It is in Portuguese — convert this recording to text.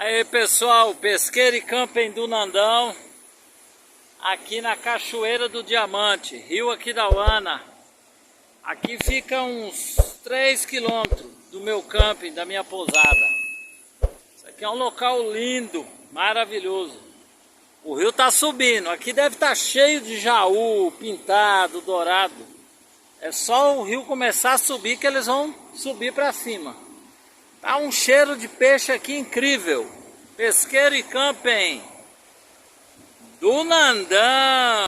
Aí pessoal, pesqueiro e camping do Nandão, aqui na Cachoeira do Diamante, Rio Aquidauana. Aqui fica uns 3 quilômetros do meu camping, da minha pousada. Isso aqui é um local lindo, maravilhoso. O rio tá subindo, aqui deve estar cheio de jaú, pintado, dourado. É só o rio começar a subir que eles vão subir para cima. Tá um cheiro de peixe aqui incrível. Pesqueiro e camping do Nandão.